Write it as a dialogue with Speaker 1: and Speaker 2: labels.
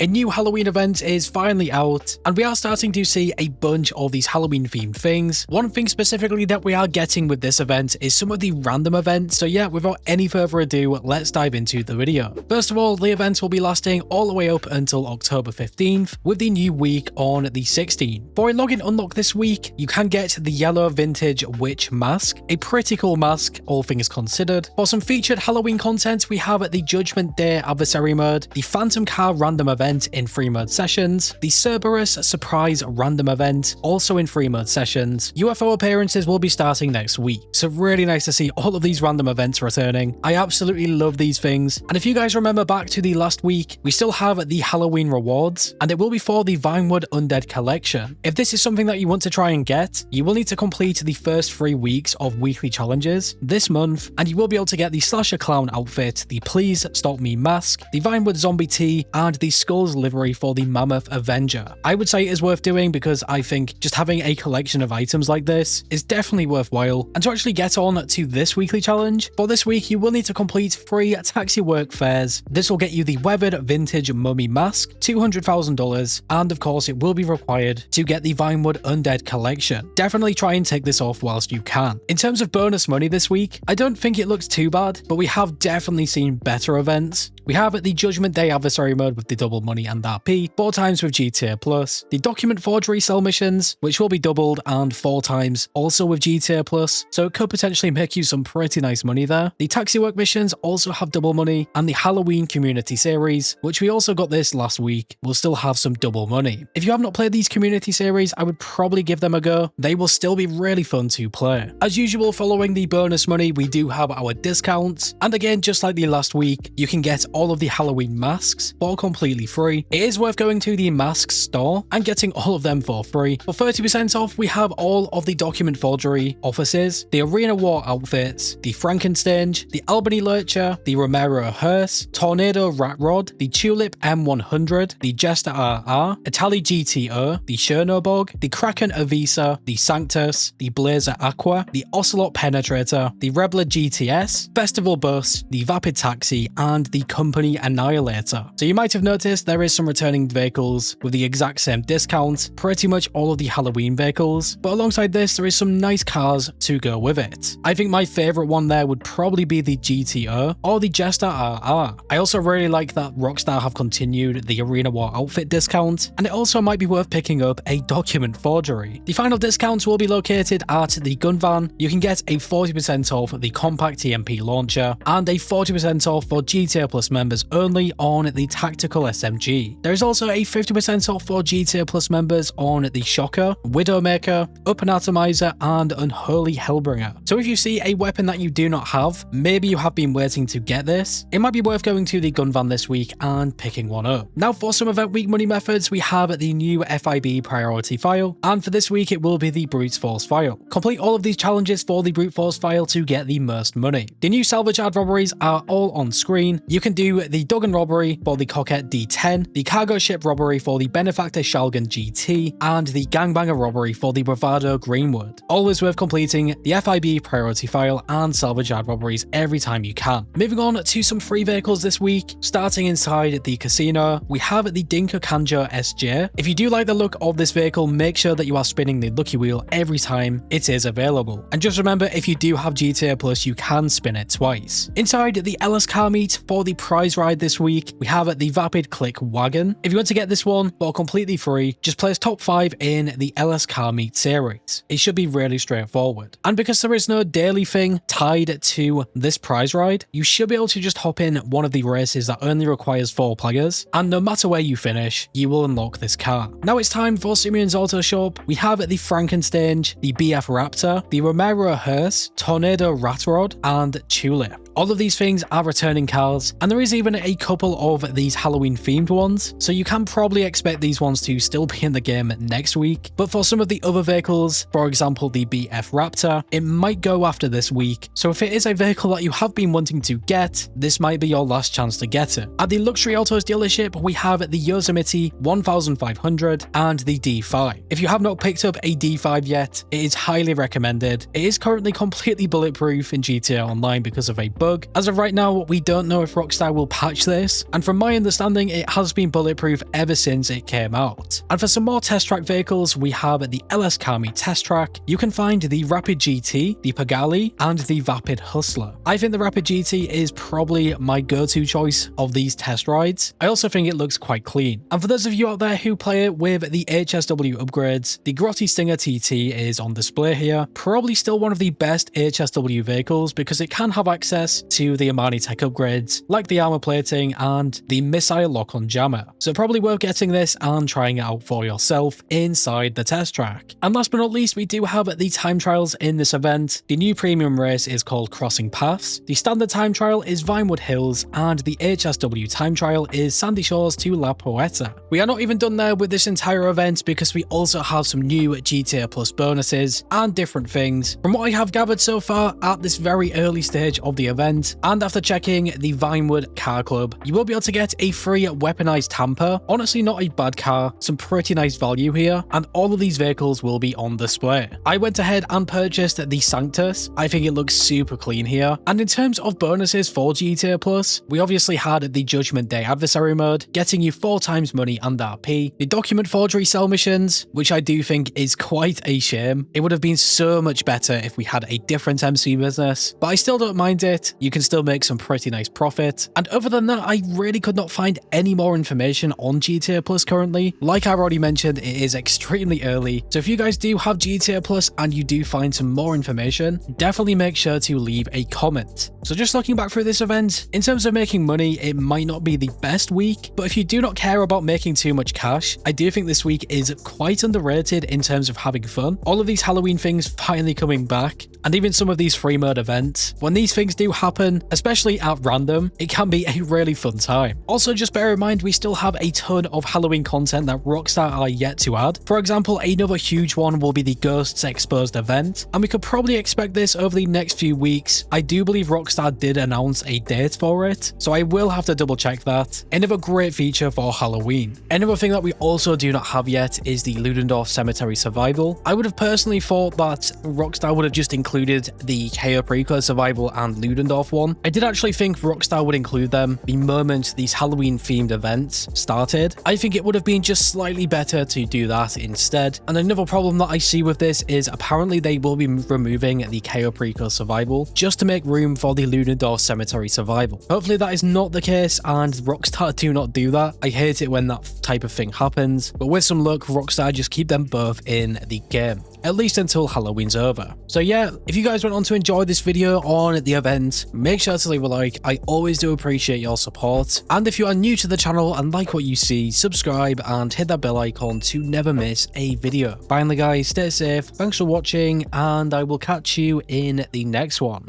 Speaker 1: A new Halloween event is finally out, and we are starting to see a bunch of these Halloween themed things. One thing specifically that we are getting with this event is some of the random events, so yeah, without any further ado, let's dive into the video. First of all, the event will be lasting all the way up until October 15th, with the new week on the 16th. For a login unlock this week, you can get the yellow vintage witch mask, a pretty cool mask, all things considered. For some featured Halloween content, we have the Judgment Day adversary mode, the Phantom Car random event in 3 mode sessions, the Cerberus surprise random event, also in 3 mode sessions. UFO appearances will be starting next week, so really nice to see all of these random events returning. I absolutely love these things, and if you guys remember back to the last week, we still have the Halloween rewards, and it will be for the Vinewood Undead collection. If this is something that you want to try and get, you will need to complete the first 3 weeks of weekly challenges this month, and you will be able to get the Slasher Clown outfit, the Please Stop Me mask, the Vinewood Zombie tee, and the Skulls livery for the Mammoth Avenger. I would say it is worth doing because I think just having a collection of items like this is definitely worthwhile. And to actually get on to this weekly challenge, for this week you will need to complete 3 taxi work fares. This will get you the Weathered Vintage Mummy mask, $200,000, and of course it will be required to get the Vinewood Undead collection. Definitely try and take this off whilst you can. In terms of bonus money this week, I don't think it looks too bad, but we have definitely seen better events. We have the Judgment Day adversary mode with the double money and RP, 4 times with GTA Plus, the document forgery cell missions, which will be doubled and 4 times also with GTA Plus, so it could potentially make you some pretty nice money there. The taxi work missions also have double money, and the Halloween community series, which we also got this last week, will still have some double money. If you have not played these community series, I would probably give them a go. They will still be really fun to play. As usual, following the bonus money, we do have our discounts, and again, just like the last week, you can get all of the Halloween masks for completely free. It is worth going to the masks store and getting all of them for free. For 30% off, we have all of the document forgery offices, the Arena War outfits, the Frankenstein, the Albany Lurcher, the Romero Hearse, Tornado Rat Rod, the Tulip M100, the Jester RR, Itali GTO, the Chernobog, the Kraken Avisa, the Sanctus, the Blazer Aqua, the Ocelot Penetrator, the Rebler GTS, Festival Bus, the Vapid Taxi, and the Company Annihilator. So you might have noticed there is some returning vehicles with the exact same discount, pretty much all of the Halloween vehicles, but alongside this there is some nice cars to go with it. I think my favourite one there would probably be the GTO or the Jester RR. I also really like that Rockstar have continued the Arena War outfit discount, and it also might be worth picking up a document forgery. The final discounts will be located at the gun van. You can get a 40% off the compact EMP launcher and a 40% off for GTA Plus members only on the tactical SMG. There is also a 50% off for GTA Plus members on the Shocker, Widowmaker, Open Atomizer, and Unholy Hellbringer. So if you see a weapon that you do not have, maybe you have been waiting to get this, it might be worth going to the gun van this week and picking one up. Now for some event week money methods, we have the new FIB priority file, and for this week it will be the brute force file. Complete all of these challenges for the brute force file to get the most money. The new salvage yard robberies are all on screen. You can do the Duggan robbery for the Coquette D10, the cargo ship robbery for the Benefactor Shalgan GT, and the Gangbanger robbery for the Bravado Greenwood. Always worth completing the FIB priority file and salvage yard robberies every time you can. Moving on to some free vehicles this week, starting inside the casino, we have the Dinka Kanjo SJ. If you do like the look of this vehicle, make sure that you are spinning the lucky wheel every time it is available. And just remember, if you do have GTA Plus, you can spin it twice. Inside the Ellis car meet for the prize ride this week, we have the Vapid Click Wagon. If you want to get this one for completely free, just place top 5 in the LS Car Meet series. It should be really straightforward. And because there is no daily thing tied to this prize ride, you should be able to just hop in one of the races that only requires 4 players, and no matter where you finish, you will unlock this car. Now it's time for Simeone's Autoshop. We have the Frankenstein, the BF Raptor, the Romero Hearse, Tornado Rat Rod, and Tulip. All of these things are returning cars, and there is even a couple of these Halloween themed ones, so you can probably expect these ones to still be in the game next week. But for some of the other vehicles, for example the BF Raptor, it might go after this week, so if it is a vehicle that you have been wanting to get, this might be your last chance to get it. At the Luxury Autos dealership, we have the Yosemite 1500 and the D5. If you have not picked up a D5 yet, it is highly recommended. It is currently completely bulletproof in GTA Online because of a bug. As of right now, we don't know if Rockstar Rockstar will patch this, and from my understanding it has been bulletproof ever since it came out. And for some more test track vehicles, we have the LS Kami test track. You can find the Rapid GT, the Pagali, and the Vapid Hustler. I think the Rapid GT is probably my go-to choice of these test rides. I also think it looks quite clean. And for those of you out there who play it with the HSW upgrades, the Grotti Stinger TT is on display here. Probably still one of the best HSW vehicles because it can have access to the Amani Tech upgrades like the armor plating and the missile lock-on jammer. So probably worth getting this and trying it out for yourself inside the test track. And last but not least, we do have the time trials in this event. The new premium race is called Crossing Paths. The standard time trial is Vinewood Hills, and the HSW time trial is Sandy Shores to La Poeta. We are not even done there with this entire event because we also have some new GTA Plus bonuses and different things. From what I have gathered so far at this very early stage of the event, and after checking the Vinewood Car Club, you will be able to get a free weaponized Tampa. Honestly, not a bad car, some pretty nice value here, and all of these vehicles will be on display. I went ahead and purchased the Sanctus. I think it looks super clean here. And in terms of bonuses for GTA Plus, we obviously had the Judgment Day adversary mode, getting you 4 times money and RP, the document forgery cell missions, which I do think is quite a shame. It would have been so much better if we had a different MC business, but I still don't mind it. You can still make some pretty nice profit. And other than that, I really could not find any more information on GTA Plus currently. Like I've already mentioned, it is extremely early, so if you guys do have GTA Plus and you do find some more information, definitely make sure to leave a comment. So just looking back through this event, in terms of making money, it might not be the best week, but if you do not care about making too much cash, I do think this week is quite underrated in terms of having fun. All of these Halloween things finally coming back, and even some of these free mode events. When these things do happen, especially at random, it can be a really fun time. Also, just bear in mind, we still have a ton of Halloween content that Rockstar are yet to add. For example, another huge one will be the Ghosts Exposed event, and we could probably expect this over the next few weeks. I do believe Rockstar did announce a date for it, so I will have to double check that. Another great feature for Halloween. Another thing that we also do not have yet is the Ludendorff Cemetery Survival. I would have personally thought that Rockstar would have just included the Chaos Prequel Survival and Ludendorff one. I did actually think Rockstar would include them the moment these Halloween themed events started. I think it would have been just slightly better to do that instead. And another problem that I see with this is apparently they will be removing the Chaos Prequel Survival just to make room for the Ludendorff Cemetery Survival. Hopefully that is not the case and Rockstar do not do that. I hate it when that type of thing happens, but with some luck, Rockstar just keep them both in the game, at least until Halloween's over. So yeah, if you guys went on to enjoy this video on the event, make sure to leave a like. I always do appreciate your support. And if you are new to the channel and like what you see, subscribe and hit that bell icon to never miss a video. Finally guys, stay safe, thanks for watching, and I will catch you in the next one.